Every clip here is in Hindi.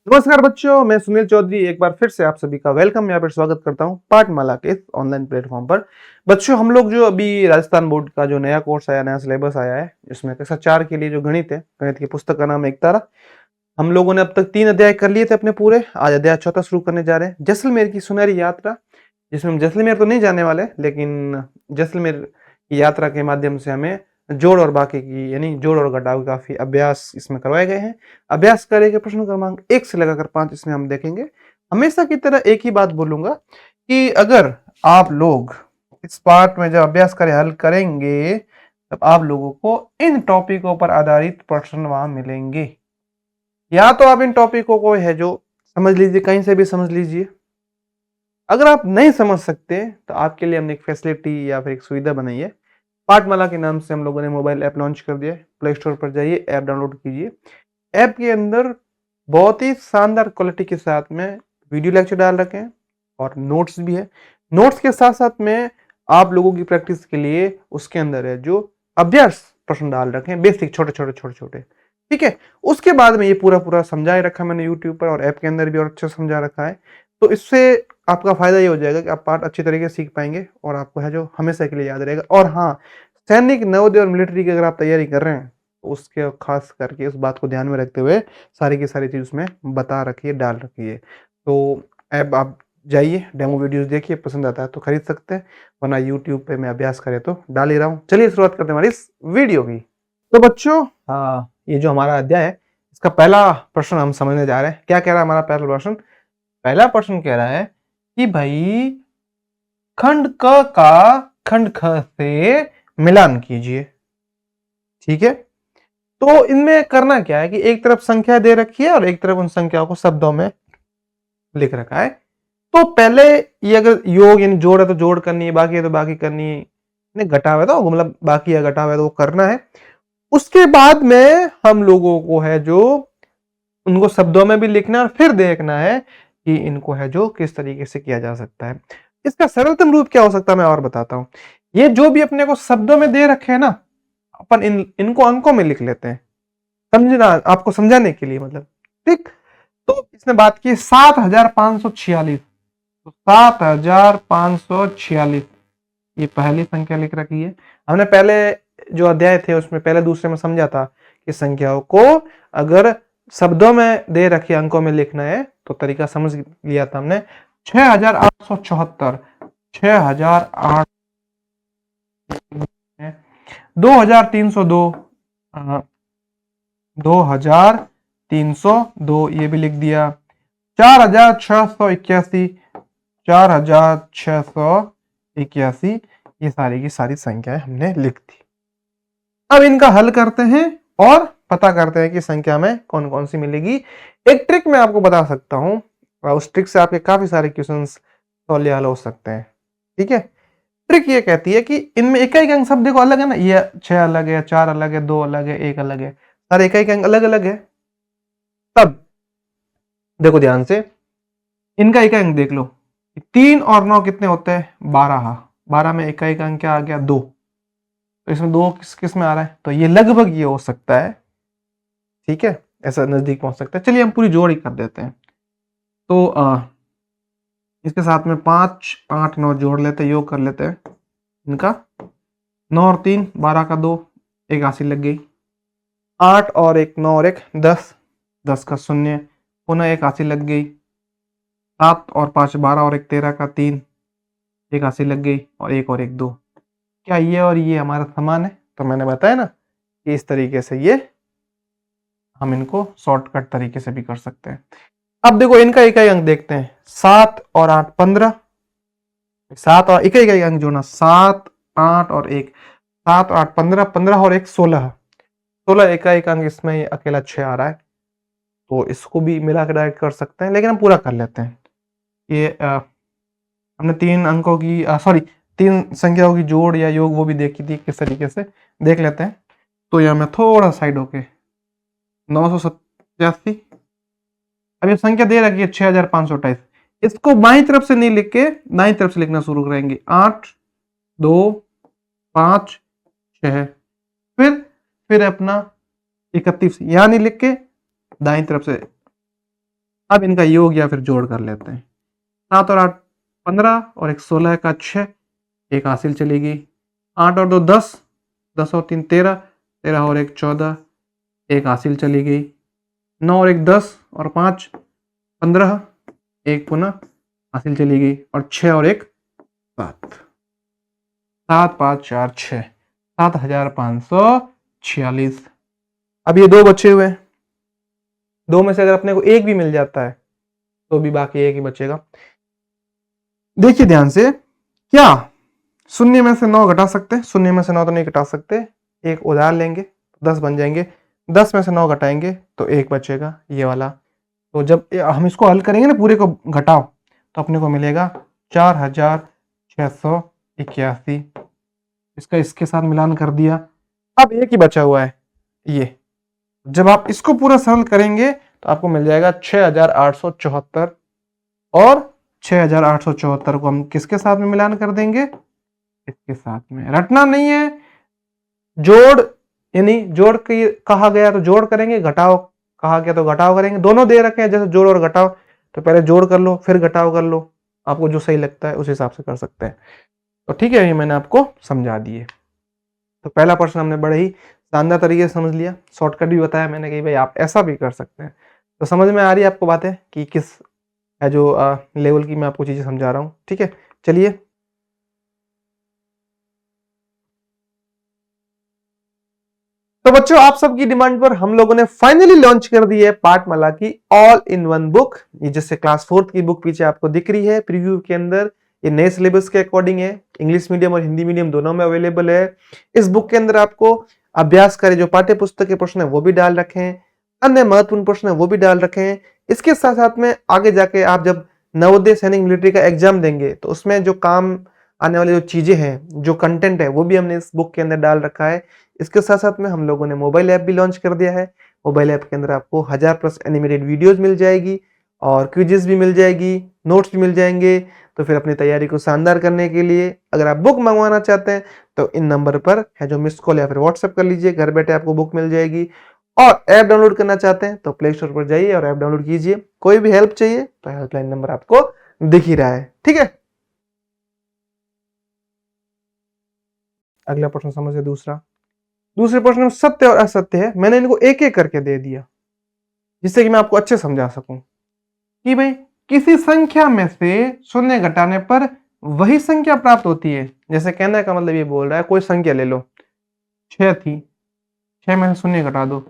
नमस्कार बच्चों, मैं सुनील चौधरी एक बार फिर से आप सभी का वेलकम यहाँ पर स्वागत करता हूँ पाठमाला के इस ऑनलाइन प्लेटफॉर्म पर। बच्चों, हम लोग जो अभी राजस्थान बोर्ड का जो नया कोर्स आया, नया सिलेबस आया है, जिसमें कक्षा 4 के लिए जो गणित है, गणित की पुस्तक का नाम है एक तारा। हम लोगों ने अब तक 3 अध्याय कर लिए थे अपने पूरे। आज अध्याय चौथा शुरू करने जा रहे हैं, जैसलमेर की सुनहरी यात्रा, जिसमें हम जैसलमेर तो नहीं जाने वाले, लेकिन जैसलमेर की यात्रा के माध्यम से हमें जोड़ और बाकी की यानी जोड़ और घटाव के काफी अभ्यास इसमें करवाए गए हैं। अभ्यास करेंगे प्रश्न क्रमांक 1 से लेकर 5, इसमें हम देखेंगे। हमेशा की तरह एक ही बात बोलूंगा कि अगर आप लोग इस पार्ट में जब अभ्यास करें, हल करेंगे, तब आप लोगों को इन टॉपिकों पर आधारित प्रश्न वहां मिलेंगे। या तो आप इन टॉपिकों को है जो समझ लीजिए, कहीं से भी समझ लीजिए। अगर आप नहीं समझ सकते तो आपके लिए हमने एक फैसिलिटी या फिर एक सुविधा बनाई है। पाठमाला के नाम से हम लोगों ने मोबाइल ऐप लॉन्च कर दिया है। प्ले स्टोर पर जाइए, ऐप डाउनलोड कीजिए। ऐप के अंदर बहुत ही शानदार क्वालिटी के साथ में वीडियो लेक्चर डाल रखे हैं और नोट्स भी है। नोट्स के साथ साथ में आप लोगों की प्रैक्टिस के लिए उसके अंदर है जो अभ्यास प्रश्न डाल रखे हैं, बेसिक छोटे छोटे छोटे छोटे। ठीक है, उसके बाद में ये पूरा पूरा समझाए रखा मैंने यूट्यूब पर, और ऐप के अंदर भी और अच्छा समझा रखा है। तो इससे आपका फायदा ये हो जाएगा कि आप पाठ अच्छी तरीके से सीख पाएंगे और आपको है जो हमेशा के लिए याद रहेगा। और हाँ, सैनिक, नवोदय और मिलिट्री की अगर आप तैयारी कर रहे हैं तो उसके खास करके उस बात को ध्यान में रखते हुए सारी की सारी चीज उसमें बता रखी है, डाल रखी है। तो ऐप आप जाइए, डेमो वीडियोस देखिए, पसंद आता है तो खरीद सकते हैं, वरना यूट्यूब पे मैं अभ्यास करे तो डाल ही रहा हूँ। चलिए शुरुआत करते हैं हमारी इस वीडियो की। तो बच्चों, ये जो हमारा अध्याय है, इसका पहला प्रश्न हम समझने जा रहे हैं। क्या कह रहा है हमारा पहला प्रश्न? पहला प्रश्न कह रहा है कि भाई खंड क का खंड ख से मिलान कीजिए। ठीक है, तो इनमें करना क्या है कि एक तरफ संख्या दे रखी है और एक तरफ उन संख्याओं को शब्दों में लिख रखा है। तो पहले ये अगर योग यानी जोड़ है तो जोड़ करनी है, बाकी है तो बाकी करनी है, नहीं घटाव है तो मतलब बाकी है, घटाव है तो वो करना है। उसके बाद में हम लोगों को है जो उनको शब्दों में भी लिखना है और फिर देखना है कि इनको है जो किस तरीके से किया जा सकता है। इसका सरलतम रूप क्या हो सकता है मैं और बताता हूं। ये जो भी अपने को शब्दों में दे रखे हैं ना, अपन इनको अंकों में लिख लेते हैं, समझना आपको समझाने के लिए मतलब। ठीक, तो इसने बात की 7546। तो 7546 ये पहली संख्या लिख रखी है। हमने पहले जो अध्याय थे उसमें पहले दूसरे में समझा था कि संख्याओं को अगर शब्दों में दे रखे अंकों में लिखना है तो तरीका समझ लिया था हमने। 6874, 6008, 2302, 2302 ये भी लिख दिया। 4681, 4681, ये सारी की सारी संख्याएं हमने लिख दी। अब इनका हल करते हैं और पता करते हैं कि संख्या में कौन कौन सी मिलेगी। एक ट्रिक मैं आपको बता सकता हूं और उस ट्रिक से आपके काफी सारे क्वेश्चंस सॉल्व हल हो सकते हैं। ठीक है, ट्रिक ये कहती है कि इनमें एक एक अंक सब देखो अलग है ना, ये 6 अलग है, 4 अलग है, 2 अलग है, 1 अलग है, सारे एक अंक अलग अलग है। तब देखो ध्यान से, इनका एक अंक देख लो, 3 और 9 कितने होते हैं? 12। 12 में एक अंक क्या आ गया? 2। तो इसमें 2 किस किस में आ रहा है? तो ये लगभग ये हो सकता है। ठीक है, ऐसा नजदीक पहुंच सकता है। चलिए हम पूरी जोड़ ही कर देते हैं। तो इसके साथ में 5, 8, 9 जोड़ लेते हैं, योग कर लेते हैं इनका। 9 और 3 12 का 2, 81 लग गई। 8 और 1 9 और 1 10, 10 का 0, पुनः 81 लग गई। 7 और 5 12 और 1 13 का 3, 81 लग गई। और 1 और 1 2। क्या ये और ये हमारा समान है? तो मैंने बताया ना कि इस तरीके से ये हम इनको शॉर्टकट तरीके से भी कर सकते हैं। अब देखो इनका एक अंक देखते हैं। 7 और 8 15, 7 और एक अंक जोड़ना, 7 8 और 1, 7 और 8 15, 15 और 1 16, 16 एक अंक इसमें अकेला 6 आ रहा है, तो इसको भी मिला के डायरेक्ट कर सकते हैं, लेकिन हम पूरा कर लेते हैं। ये हमने 3 अंकों की सॉरी 3 संख्याओं की जोड़ या योग वो भी देखी थी, किस तरीके से देख लेते हैं। तो यह मैं थोड़ा साइड होके 987, अब ये संख्या दे रखी है 6528, इसको बाईं तरफ से नहीं लिख के दाईं तरफ से लिखना शुरू करेंगे। 8 2 5 6, फिर अपना 31 यहां नहीं लिख के दाईं तरफ से अब इनका योग या फिर जोड़ कर लेते हैं। 7 और 8 15 और एक 16 का 6, एक हासिल चली गई। 8 और 2 10, 10 और 3 13, 13 और एक 14, एक हासिल चली गई। 9 और एक 10 और 5 15, एक पुनः हासिल चली गई। और 6 और एक 7, 7 5 4 6, 7546। अब ये दो बचे हुए हैं, दो में से अगर अपने को एक भी मिल जाता है तो भी बाकी एक ही बचेगा। देखिए ध्यान से, क्या शून्य में से 9 घटा सकते हैं? शून्य में से 9 तो नहीं घटा सकते, एक उधार लेंगे 10 बन जाएंगे। 10 में से 9 घटाएंगे तो एक बचेगा, ये वाला। तो जब हम इसको हल करेंगे ना, पूरे को घटाओ, तो अपने को मिलेगा 4681। इसका इसके साथ मिलान कर दिया। अब एक ही बचा हुआ है ये। जब आप इसको पूरा सरल करेंगे तो आपको मिल जाएगा 6874। और 6874 को हम किसके साथ में मिलान कर देंगे? इसके साथ में। रटना नहीं है, जोड़ यानी जोड़ की कहा गया तो जोड़ करेंगे, घटाओ कहा गया तो घटाओ करेंगे। दोनों दे रखे हैं, जैसे जोड़ और घटाओ, तो पहले जोड़ कर लो फिर घटाओ कर लो, आपको जो सही लगता है उस हिसाब से कर सकते हैं। तो ठीक है, ये मैंने आपको समझा दिए। तो पहला प्रश्न हमने बड़े ही शानदार तरीके से समझ लिया, शॉर्टकट भी बताया मैंने कि भाई आप ऐसा भी कर सकते हैं। तो समझ में आ रही है आपको बातें कि किस जो लेवल की मैं आपको चीजें समझा रहा हूँ? ठीक है, चलिए। तो बच्चों, आप सबकी डिमांड पर हम लोगों ने फाइनली लॉन्च कर दी है पाठमाला की ऑल इन वन बुक। ये जैसे क्लास 4 की बुक पीछे आपको दिख रही है प्रीव्यू के अंदर, ये नए सिलेबस के अकॉर्डिंग है, इंग्लिश मीडियम और हिंदी मीडियम दोनों में अवेलेबल है। इस बुक के अंदर आपको अभ्यास करे जो पाठ्य पुस्तक के प्रश्न है वो भी डाल रखे हैं, अन्य महत्वपूर्ण प्रश्न है वो भी डाल रखे हैं। इसके साथ साथ में आगे जाके आप जब नवोदय सैनिक मिलिट्री का एग्जाम देंगे तो उसमें जो काम आने वाली जो चीजें हैं, जो कंटेंट है, वो भी हमने इस बुक के अंदर डाल रखा है। इसके साथ साथ में हम लोगों ने मोबाइल ऐप भी लॉन्च कर दिया है। मोबाइल ऐप के अंदर आपको 1000+ एनिमेटेड वीडियोस मिल जाएगी और क्विजेस भी मिल जाएगी, नोट्स भी मिल जाएंगे। तो फिर अपनी तैयारी को शानदार करने के लिए अगर आप बुक मंगवाना चाहते हैं तो इन नंबर पर है जो मिस कॉल या फिर व्हाट्सएप कर लीजिए, घर बैठे आपको बुक मिल जाएगी। और ऐप डाउनलोड करना चाहते हैं तो प्ले स्टोर पर जाइए और ऐप डाउनलोड कीजिए। कोई भी हेल्प चाहिए तो हेल्पलाइन नंबर आपको दिख ही रहा है, ठीक है। अगला प्रश्न समझिए, दूसरे प्रश्न में सत्य और असत्य है। मैंने इनको एक एक करके दे दिया जिससे कि मैं आपको अच्छे समझा सकूं कि भाई किसी संख्या में से शून्य घटाने पर वही संख्या प्राप्त होती है। जैसे कहने का मतलब ये बोल रहा है, कोई संख्या ले लो, 6 थी, 6 में से शून्य घटा दो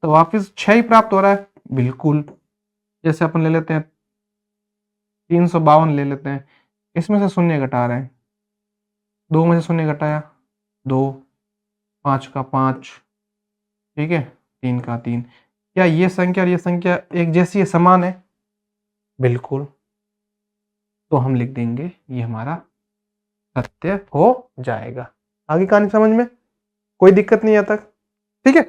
तो वापस 6 ही प्राप्त हो रहा है। बिल्कुल। जैसे अपन ले लेते हैं 352 ले लेते हैं, इसमें से शून्य घटा रहे हैं, 2 में से शून्य घटाया 2, 5 का 5, ठीक है, 3 का 3। क्या ये संख्या और ये संख्या एक जैसी है, समान है? बिल्कुल। तो हम लिख देंगे ये हमारा सत्य हो जाएगा। आगे कहानी समझ में कोई दिक्कत नहीं आता, ठीक है।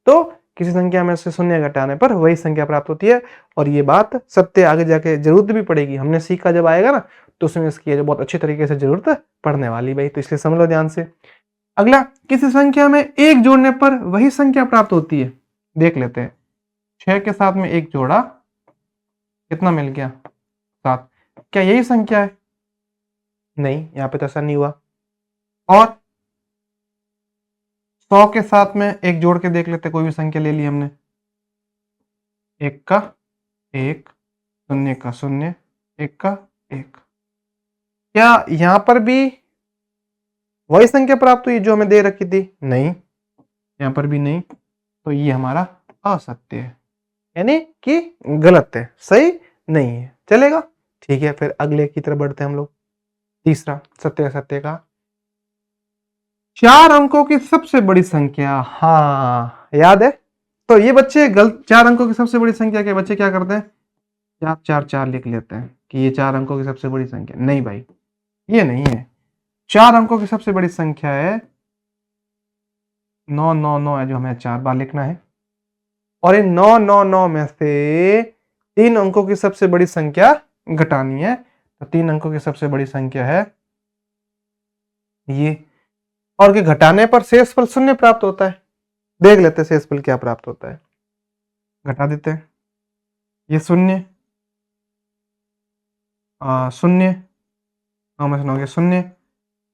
तो किसी संख्या में से शून्य घटाने पर वही संख्या प्राप्त होती है और ये बात सत्य आगे जाके जरूरत भी पड़ेगी। हमने सीखा जब आएगा ना तो उसमें इसकी जो बहुत अच्छी तरीके से जरूरत पड़ने वाली भाई, तो इसलिए समझ लो ध्यान से। अगला, किसी संख्या में एक जोड़ने पर वही संख्या प्राप्त होती है। देख लेते हैं, 6 के साथ में एक जोड़ा, कितना मिल गया? 7। क्या यही संख्या है? नहीं, यहां पे तो ऐसा नहीं हुआ। और 100 के साथ में एक जोड़ के देख लेते, कोई भी संख्या ले ली हमने, 1 का 1, 0 का 0, 1 का 1। क्या यहां पर भी वही संख्या प्राप्त हुई जो हमें दे रखी थी? नहीं, यहां पर भी नहीं। तो ये हमारा असत्य है, यानी कि गलत है, सही नहीं है। चलेगा, ठीक है। फिर अगले की तरफ बढ़ते हैं हम लोग। तीसरा, सत्य असत्य का। 4 अंकों की सबसे बड़ी संख्या, हाँ याद है। तो ये बच्चे गलत, 4 अंकों की सबसे बड़ी संख्या के बच्चे क्या करते हैं? 4 4 4 लिख लेते हैं कि ये 4 अंकों की सबसे बड़ी संख्या। नहीं भाई, ये नहीं है। 4 अंकों की सबसे बड़ी संख्या है 999 है, जो हमें 4 बार लिखना है। और इन 999 में से 3 अंकों की सबसे बड़ी संख्या घटानी है। तो 3 अंकों की सबसे बड़ी संख्या है ये, और कि घटाने पर शेषफल 0 प्राप्त होता है। देख लेते हैं शेषफल क्या प्राप्त होता है, घटा देते हैं। ये 0, शून्य, 9 में से 9 गया शून्य,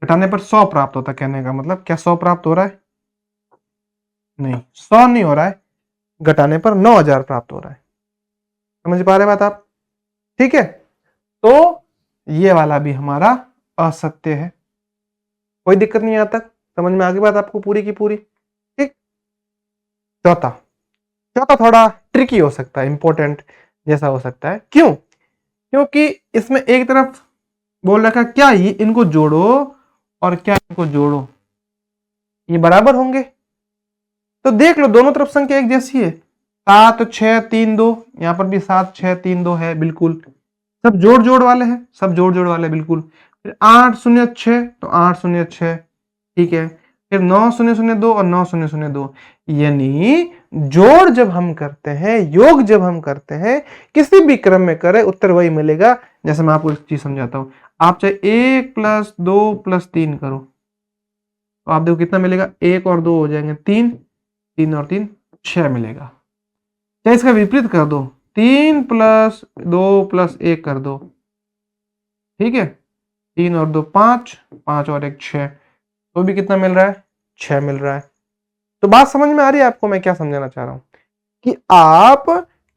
घटाने पर 100 प्राप्त होता है। कहने का मतलब क्या 100 प्राप्त हो रहा है? नहीं, 100 नहीं हो रहा है, घटाने पर 9000 प्राप्त हो रहा है। समझ पा रहे बात आप? ठीक है, तो ये वाला भी हमारा असत्य है। कोई दिक्कत नहीं आता, समझ में आ गई बात आपको पूरी की पूरी? ठीक। चौथा, चौथा थोड़ा ट्रिकी हो सकता है, इंपॉर्टेंट जैसा हो सकता है। क्यों? क्योंकि इसमें एक तरफ बोल रखा क्या ये इनको जोड़ो और क्या इनको जोड़ो, ये बराबर होंगे? तो देख लो दोनों तरफ संख्या एक जैसी है, 7 6 3 2, यहां पर भी 7 6 3 2 है, बिल्कुल सब जोड़ जोड़ वाले हैं, सब जोड़ जोड़ वाले बिल्कुल। फिर 8 0 6, तो 8 0 6, ठीक है। फिर 9 0 0 2 और 9 0 0 2, यानी जोड़ जब हम करते हैं, योग जब हम करते हैं, किसी भी क्रम में करें उत्तर वही मिलेगा। जैसे मैं आपको एक चीज समझाता हूं, आप चाहे 1 + 2 + 3 करो, तो आप देखो कितना मिलेगा, 1 और 2 हो जाएंगे 3, 3 और 3 6 मिलेगा। चाहे इसका विपरीत कर दो, 3 + 2 + 1 कर दो, ठीक है, 3 और 2 5, 5 और 1 6, तो भी कितना मिल रहा है? 6 मिल रहा है। तो बात समझ में आ रही है आपको मैं क्या समझाना चाह रहा हूं? कि आप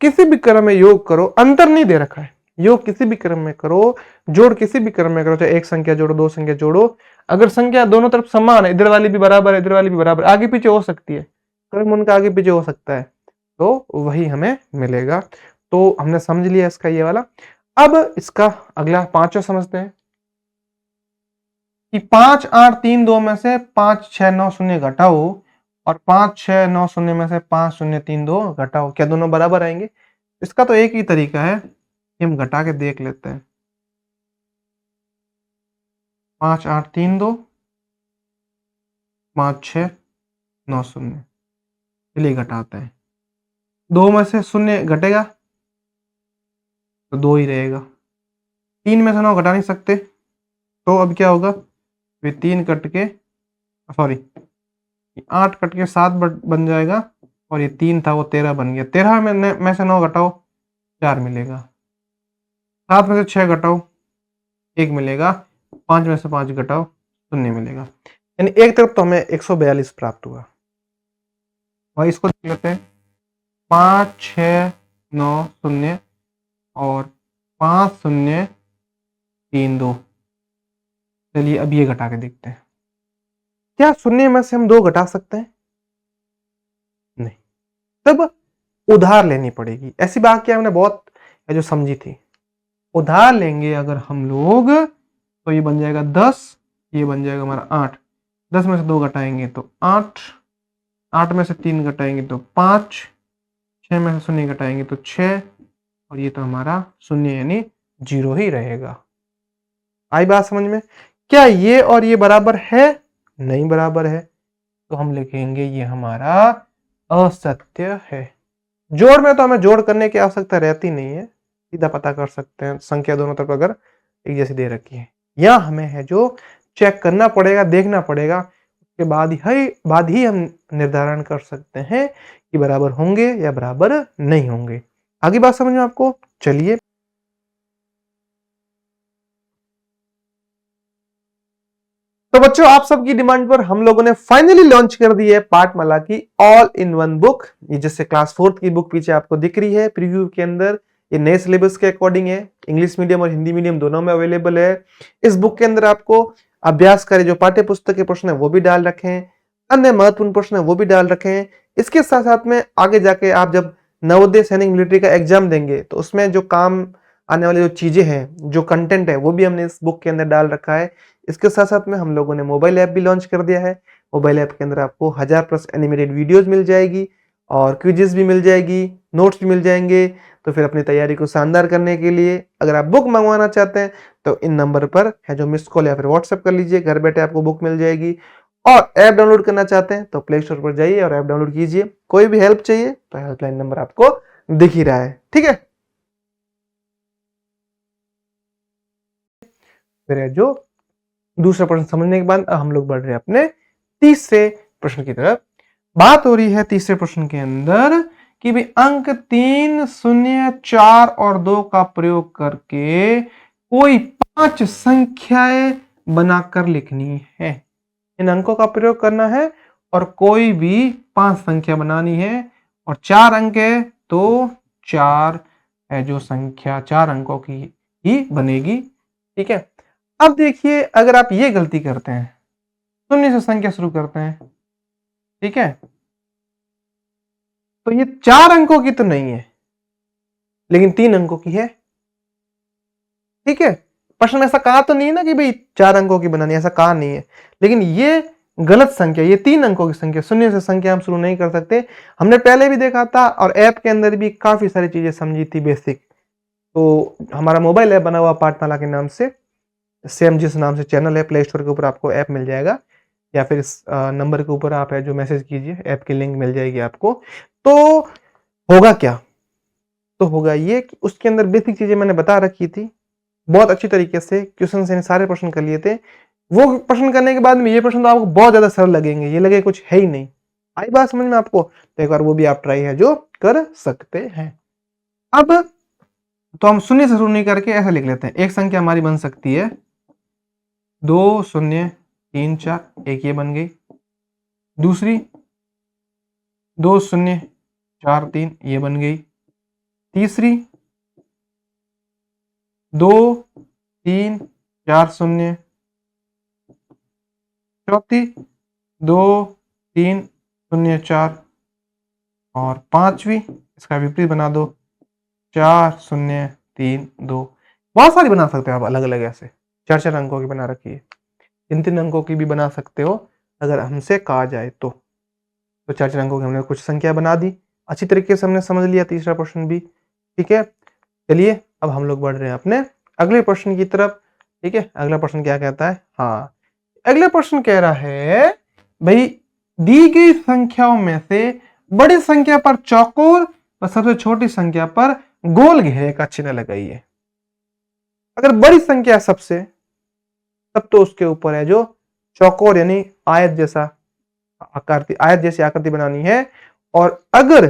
किसी भी क्रम में योग करो, अंतर नहीं दे रखा है, योग किसी भी क्रम में करो, जोड़ किसी भी क्रम में करो, चाहे एक संख्या जोड़ो, दो संख्या जोड़ो, अगर संख्या दोनों तरफ समान है, इधर वाली भी बराबर है, इधर वाली भी बराबर, आगे पीछे हो सकती है, क्रम उनका आगे पीछे हो सकता है, तो वही हमें मिलेगा। तो हमने समझ लिया इसका ये वाला। अब इसका अगला पांचवा समझते हैं कि 5 8 3 2 में से 5 6 9 0 घटाओ और 5 6 9 0 में से 5 0 3 2 घटाओ, क्या दोनों बराबर आएंगे? इसका तो एक ही तरीका है कि हम घटा के देख लेते हैं। 5 8 3 2, 5 6 9 0, चलिए घटाते हैं। 2 में से 0 घटेगा तो 2 ही रहेगा, 3 में से 9 घटा नहीं सकते, तो अब क्या होगा, फिर 3 कट के, सॉरी 8 कट के 7 बन जाएगा, और ये 3 था वो 13 बन गया। 13 में से 9 घटाओ 4 मिलेगा, 7 में से 6 घटाओ 1 मिलेगा, 5 में से 5 घटाओ 0 मिलेगा। यानी एक तरफ तो हमें 142 प्राप्त हुआ। और इसको देख लेते हैं, 5 6 9 0 और 5 0 3 2। चलिए अब ये घटा के देखते हैं, क्या 0 में से हम 2 घटा सकते हैं? नहीं, तब उधार लेनी पड़ेगी। ऐसी बात क्या हमने बहुत जो समझी थी, उधार लेंगे अगर हम लोग तो ये बन जाएगा 10, ये बन जाएगा हमारा 8, 10 में से 2 घटाएंगे तो 8, 8 में से 3 घटाएंगे तो 5, 6 में से 0 घटाएंगे तो 6, और ये तो हमारा 0 यानी 0 ही रहेगा। आई बात समझ में? क्या ये और ये बराबर है? नहीं बराबर है, तो हम लिखेंगे ये हमारा असत्य है। जोड़ में तो हमें जोड़ करने की आवश्यकता रहती नहीं है, सीधा पता कर सकते हैं संख्या दोनों तरफ अगर एक जैसी दे रखी है। या हमें है जो चेक करना पड़ेगा, देखना पड़ेगा, उसके बाद ही हम निर्धारण कर सकते हैं कि बराबर होंगे या बराबर नहीं होंगे। आगे बात समझ में आपको? चलिए, तो बच्चों आप सबकी डिमांड पर हम लोगों ने फाइनली लॉन्च कर दी है पाठमाला की ऑल इन वन बुक। ये जैसे क्लास 4th की बुक पीछे आपको दिख रही है प्रीव्यू के अंदर, ये नए सिलेबस के अकॉर्डिंग है, इंग्लिश मीडियम और हिंदी मीडियम दोनों में अवेलेबल है। इस बुक के अंदर आपको अभ्यास करे जो पाठ्य पुस्तक के प्रश्न है वो भी डाल रखे हैं, अन्य महत्वपूर्ण प्रश्न है वो भी डाल रखे हैं। इसके साथ साथ में आगे जाके आप जब नवोदय सैनिक मिलिट्री का एग्जाम देंगे तो उसमें जो काम आने वाली जो चीजें हैं, जो कंटेंट है, वो भी हमने इस बुक के अंदर डाल रखा है। इसके साथ साथ में हम लोगों ने मोबाइल ऐप भी लॉन्च कर दिया है। मोबाइल ऐप के अंदर आपको 1000+ एनिमेटेड वीडियोस मिल जाएगी और क्विजेस भी मिल जाएगी, नोट्स भी मिल जाएंगे। तो फिर अपनी तैयारी को शानदार करने के लिए अगर आप बुक मंगवाना चाहते हैं तो इन नंबर पर है जो मिस कॉल या फिर व्हाट्सएप कर लीजिए, घर बैठे आपको बुक मिल जाएगी। और ऐप डाउनलोड करना चाहते हैं तो प्ले स्टोर पर जाइए और ऐप डाउनलोड कीजिए। कोई भी हेल्प चाहिए तो हेल्पलाइन नंबर आपको दिख ही रहा है, ठीक है। फिर जो दूसरा प्रश्न समझने के बाद हम लोग बढ़ रहे हैं अपने तीसरे प्रश्न की तरफ। बात हो रही है तीसरे प्रश्न के अंदर कि भी अंक 3 0 4 और 2 का प्रयोग करके कोई 5 संख्याएं बनाकर लिखनी है। इन अंकों का प्रयोग करना है और कोई भी 5 संख्या बनानी है और 4 अंक है तो 4 है जो संख्या 4 अंकों की ही बनेगी। ठीक है, अब देखिए अगर आप ये गलती करते हैं, शून्य से संख्या शुरू करते हैं, ठीक है, तो ये 4 अंकों की तो नहीं है लेकिन 3 अंकों की है। ठीक है, प्रश्न में ऐसा कहा तो नहीं है ना कि भाई 4 अंकों की बनानी, ऐसा कहा नहीं है, लेकिन ये गलत संख्या, ये 3 अंकों की संख्या, शून्य से संख्या हम शुरू नहीं कर सकते। हमने पहले भी देखा था और ऐप के अंदर भी काफी सारी चीजें समझी थी बेसिक। तो हमारा मोबाइल ऐप बना हुआ पाठमाला के नाम से, सेम जिस नाम से चैनल है, प्ले स्टोर के ऊपर आपको ऐप मिल जाएगा या फिर इस नंबर के ऊपर आप है जो मैसेज कीजिए, ऐप की लिंक मिल जाएगी आपको। तो होगा क्या, तो होगा ये कि उसके अंदर बेसिक चीजें मैंने बता रखी थी बहुत अच्छी तरीके से, क्वेश्चन से सारे प्रश्न कर लिए थे। वो प्रश्न करने के बाद में ये प्रश्न तो आपको बहुत ज्यादा सरल लगेंगे, ये लगे कुछ है ही नहीं। आई बात समझ में आपको? तो एक बार वो भी आप ट्राई है जो कर सकते हैं। अब तो हम शून्य से शुरू नहीं करके ऐसा लिख लेते हैं, एक संख्या हमारी बन सकती है 2 0 3 4, एक ये बन गई। दूसरी 2 0 4 3, ये बन गई। तीसरी 2 3 4 0। चौथी 2 3 0 4 और पांचवी इसका विपरीत बना दो 4 0 3 2। बहुत सारी बना सकते हो आप अलग अलग, ऐसे 4 अंकों की बना रखी है, 3 अंकों की भी बना सकते हो अगर हमसे कहा जाए तो। 4 अंकों की हमने कुछ संख्या बना दी, अच्छी तरीके से हमने समझ लिया तीसरा प्रश्न भी। ठीक है, चलिए अब हम लोग बढ़ रहे हैं अपने अगले प्रश्न की तरफ। ठीक है, अगला प्रश्न क्या कहता है? हाँ, अगला प्रश्न कह रहा है भाई दी गई संख्याओं में से बड़ी संख्या पर चौकोर और सबसे छोटी संख्या पर गोल घेरे का चिन्ह लगाइए। अगर बड़ी संख्या है सबसे, तब तो उसके ऊपर है जो चौकोर यानी आयत जैसा आकृति, आयत जैसी आकृति बनानी है। और अगर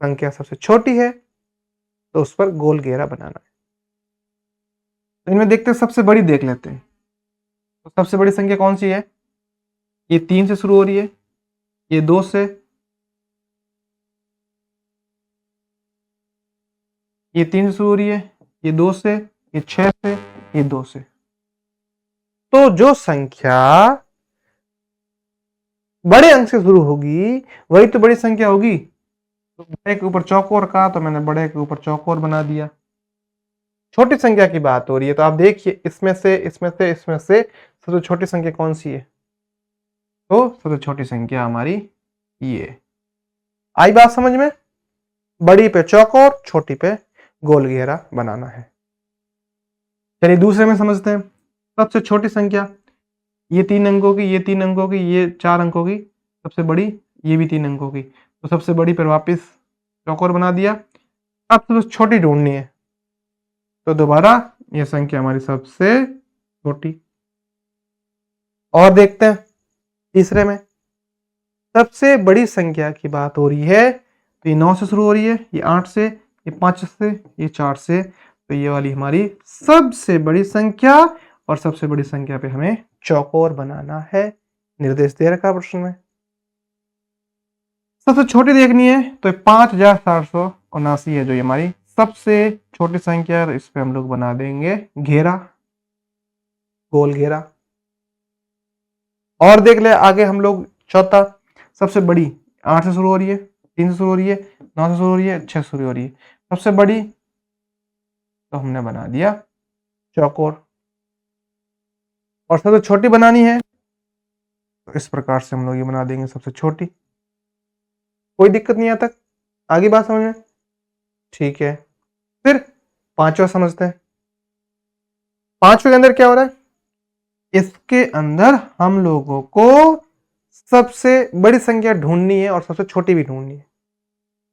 संख्या सबसे छोटी है तो उस पर गोल घेरा बनाना है। तो इनमें देखते हैं, सबसे बड़ी देख लेते हैं। तो सबसे बड़ी संख्या कौन सी है? ये 3 से शुरू हो रही है, ये 2 से, ये 3 से शुरू हो रही है, ये 2 से, ये 6 से, ये 2 से। तो जो संख्या बड़े अंक से शुरू होगी वही तो बड़ी संख्या होगी। तो बड़े के ऊपर चौकोर का, तो मैंने बड़े के ऊपर चौकोर बना दिया। छोटी संख्या की बात हो रही है तो आप देखिए इसमें से, इसमें से, इसमें से सबसे छोटी संख्या कौन सी है? तो सबसे छोटी संख्या हमारी ये। आई बात समझ में? बड़ी पे चौकोर, छोटी पे गोल घेरा बनाना है। चलिए दूसरे में समझते हैं। सबसे छोटी संख्या ये 3 अंकों की, ये 3 अंकों की, ये 4 अंकों की, सबसे बड़ी ये भी 3 अंकों की। तो सबसे बड़ी पर वापस चौकोर बना दिया। अब सबसे छोटी ढूंढनी है, तो दोबारा ये संख्या हमारी सबसे छोटी। और देखते हैं तीसरे में, सबसे बड़ी संख्या की बात हो रही है तो ये 9 से शुरू हो रही है, ये 8 से, ये 5 से, ये 4 से। तो ये वाली हमारी सबसे बड़ी संख्या, और सबसे बड़ी संख्या पे हमें चौकोर बनाना है। निर्देश दे रखा प्रश्न में। सबसे छोटी देखनी है तो 5779 है जो ये हमारी सबसे छोटी संख्या है। इस पे हम लोग बना देंगे घेरा, गोल घेरा। और देख ले आगे हम लोग चौथा, सबसे बड़ी 8 से शुरू हो रही है, 3 से शुरू हो रही है, 9 से शुरू हो रही है, 6 से शुरू हो रही है। सबसे बड़ी तो हमने बना दिया चौकोर। और सबसे छोटी बनानी है तो इस प्रकार से हम लोग ये बना देंगे सबसे छोटी। कोई दिक्कत नहीं आता? आगे बात समझ में? ठीक है, फिर पांचवा समझते हैं। पांचवे के अंदर क्या हो रहा है? इसके अंदर हम लोगों को सबसे बड़ी संख्या ढूंढनी है और सबसे छोटी भी ढूंढनी है।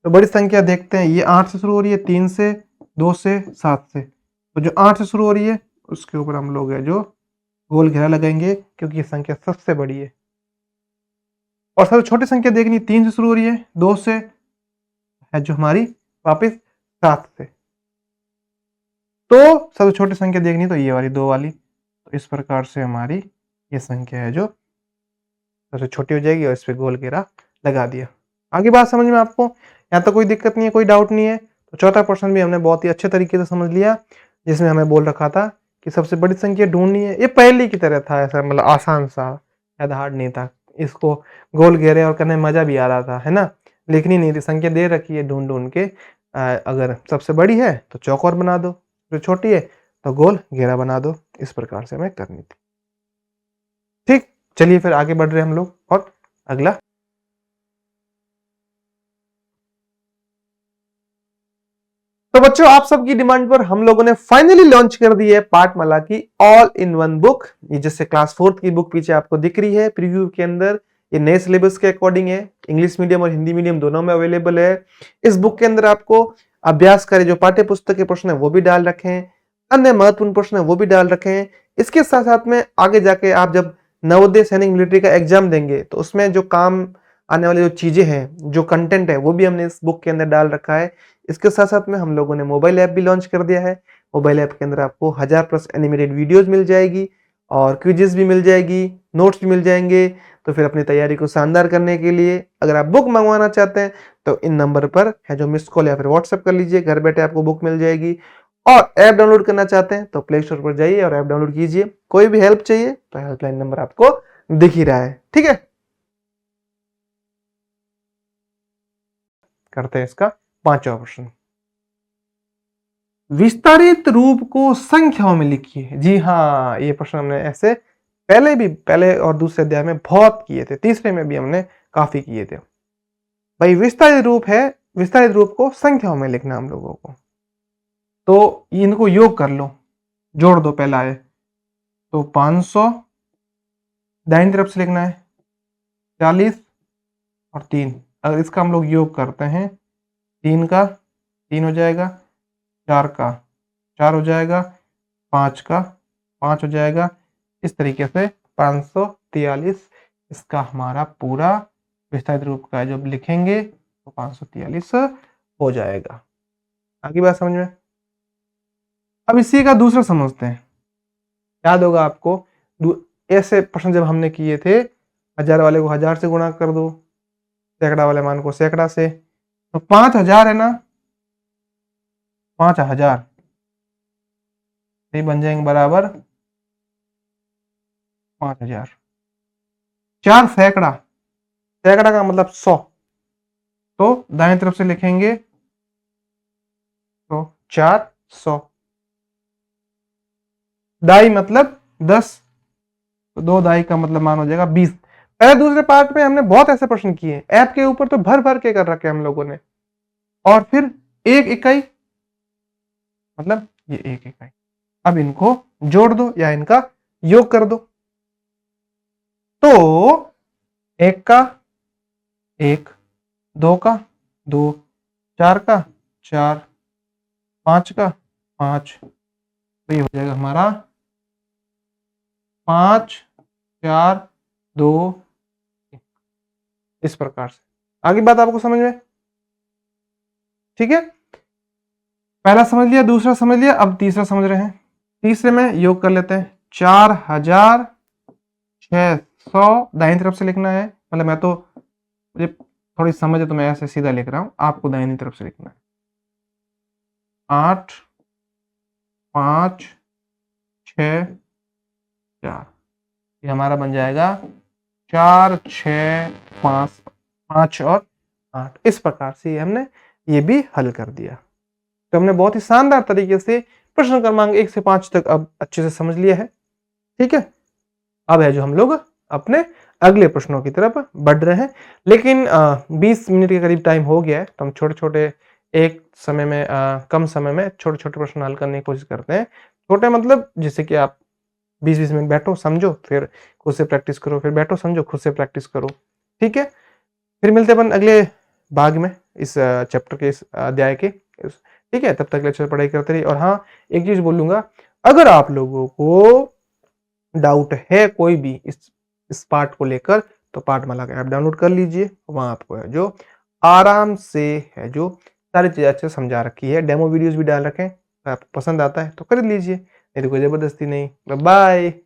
तो बड़ी संख्या देखते हैं, ये 8 से शुरू हो रही है, 3 से, 2 से, 7 से। तो जो 8 से शुरू हो रही है उसके ऊपर हम लोग है जो गोल घेरा लगाएंगे क्योंकि ये संख्या सबसे बड़ी है। और सबसे छोटी संख्या देखनी, 3 से शुरू हो रही है, 2 से है जो हमारी वापस 7 से। तो सबसे छोटी संख्या देखनी तो ये वाली 2 वाली, तो इस प्रकार से हमारी ये संख्या है जो सबसे छोटी हो जाएगी और इस पे गोल घेरा लगा दिया। आगे बात समझ में आपको? यहाँ तो कोई दिक्कत नहीं है, कोई डाउट नहीं है। तो चौथा प्रश्न भी हमने बहुत ही अच्छे तरीके से समझ लिया, जिसमें हमें बोल रखा था कि सबसे बड़ी संख्या ढूंढनी है। ये पहली की तरह था, ऐसा मतलब आसान सा, ज्यादा हार्ड नहीं था। इसको गोल घेरे और करने में मजा भी आ रहा था, है ना। लिखनी नहीं थी, संख्या दे रखी है, ढूंढ ढूंढ के अगर सबसे बड़ी है तो चौकोर बना दो, जो छोटी है तो गोल घेरा बना दो। इस प्रकार से हमें करनी थी। ठीक, चलिए फिर आगे बढ़ रहे हम लोग और अगला। तो बच्चों, आप सबकी डिमांड पर हम लोगों ने फाइनली लॉन्च कर दी है पाठमाला की ऑल इन वन बुक। ये जैसे क्लास 4 की बुक पीछे आपको दिख रही है प्रीव्यू के अंदर, ये नए सिलेबस के अकॉर्डिंग है, इंग्लिश मीडियम और हिंदी मीडियम दोनों में अवेलेबल है। इस बुक के अंदर आपको अभ्यास करे जो पाठ्य पुस्तक के प्रश्न है वो भी डाल रखे हैं, अन्य महत्वपूर्ण प्रश्न है वो भी डाल रखे हैं। इसके साथ साथ में आगे जाके आप जब नवोदय सैनिक मिलिट्री का एग्जाम देंगे तो उसमें जो काम आने वाली जो चीजें हैं, जो कंटेंट है, वो भी हमने इस बुक के अंदर डाल रखा है। इसके साथ साथ में हम लोगों ने मोबाइल ऐप भी लॉन्च कर दिया है। मोबाइल ऐप के अंदर आपको 1000+ एनिमेटेड वीडियोस मिल जाएगी और क्विजेस भी मिल जाएगी, नोट्स भी मिल जाएंगे। तो फिर अपनी तैयारी को शानदार करने के लिए अगर आप बुक मंगवाना चाहते हैं तो इन नंबर पर है जो मिस कॉल या फिर व्हाट्सएप कर लीजिए, घर बैठे आपको बुक मिल जाएगी। और ऐप डाउनलोड करना चाहते हैं तो प्ले स्टोर पर जाइए और ऐप डाउनलोड कीजिए। कोई भी हेल्प चाहिए तो हेल्पलाइन नंबर आपको दिख ही रहा है, ठीक है। करते हैं इसका 5वां प्रश्न। विस्तारित रूप को संख्याओं में लिखिए। जी हाँ, ये प्रश्न हमने ऐसे पहले और दूसरे अध्याय में बहुत किए थे, तीसरे में भी हमने काफी किए थे। भाई विस्तारित रूप है, विस्तारित रूप को संख्याओं में लिखना हम लोगों को। तो इनको योग कर लो, जोड़ दो। पहला है तो 500, दाहिनी तरफ से लिखना है 40 और 3। अगर इसका हम लोग योग करते हैं, 3 का 3 हो जाएगा, 4 का 4 हो जाएगा, 5 का 5 हो जाएगा। इस तरीके से 543 इसका हमारा पूरा विस्तारित रूप का जब लिखेंगे तो 543 हो जाएगा। आगे बात समझ में? अब इसी का दूसरा समझते हैं। याद होगा आपको, ऐसे प्रश्न जब हमने किए थे, 1000 वाले को 1000 से गुणा कर दो, सैकड़ा वाले मान को सैकड़ा से। तो 5000 है ना, 5000 ये बन जाएंगे बराबर 5000। 4 सैकड़ा, सैकड़ा का मतलब 100, तो दाएं तरफ से लिखेंगे तो 400। दाई मतलब 10, तो 2 दाई का मतलब मान हो जाएगा 20। पहले दूसरे पार्ट में हमने बहुत ऐसे प्रश्न किए, ऐप के ऊपर तो भर भर के कर रखे हम लोगों ने। और फिर 1 इकाई मतलब ये 1 इकाई। अब इनको जोड़ दो या इनका योग कर दो। तो 1 का 1, 2 का 2, 4 का 4, 5 का 5, तो ये हो जाएगा हमारा 5 4 2। इस प्रकार से आगे बात आपको समझ में? ठीक है, पहला समझ लिया, दूसरा समझ लिया, अब तीसरा समझ रहे हैं। तीसरे में योग कर लेते हैं। 4600 दाहिनी तरफ से लिखना है, मतलब मैं तो मुझे थोड़ी समझ है तो मैं ऐसे सीधा लिख रहा हूं, आपको दाहिनी तरफ से लिखना है। 8 5 6 4, ये हमारा बन जाएगा 4 6 5 5 और 8। इस प्रकार से हमने ये भी हल कर दिया। तो हमने बहुत ही शानदार तरीके से प्रश्न क्रमांक 1 से 5 तक अब अच्छे से समझ लिया है, ठीक है। अब है जो हम लोग अपने अगले प्रश्नों की तरफ बढ़ रहे हैं, लेकिन 20 मिनट के करीब टाइम हो गया है, तो हम छोटे छोटे एक समय में कम समय में छोटे छोटे प्रश्न हल करने की कोशिश करते हैं। छोटे मतलब जैसे कि आप 20-20 मिनट बैठो, समझो, फिर खुद से प्रैक्टिस करो, फिर बैठो, समझो, खुद से प्रैक्टिस करो, ठीक है। फिर मिलते अपन अगले भाग में, इस चैप्टर के, इस अध्याय के, ठीक है। तब तक अच्छे से पढ़ाई करते रहिए। और हाँ, एक चीज बोलूंगा, अगर आप लोगों को डाउट है कोई भी इस पार्ट को लेकर, तो पाठमाला का ऐप डाउनलोड कर लीजिए। वहां आपको है जो आराम से है जो सारी चीजें अच्छे से समझा रखी है, डेमो वीडियोस भी डाल रखे हैं, आपको पसंद आता है तो खरीद लीजिए, नहीं तो कोई ज़बरदस्ती नहीं। बाय।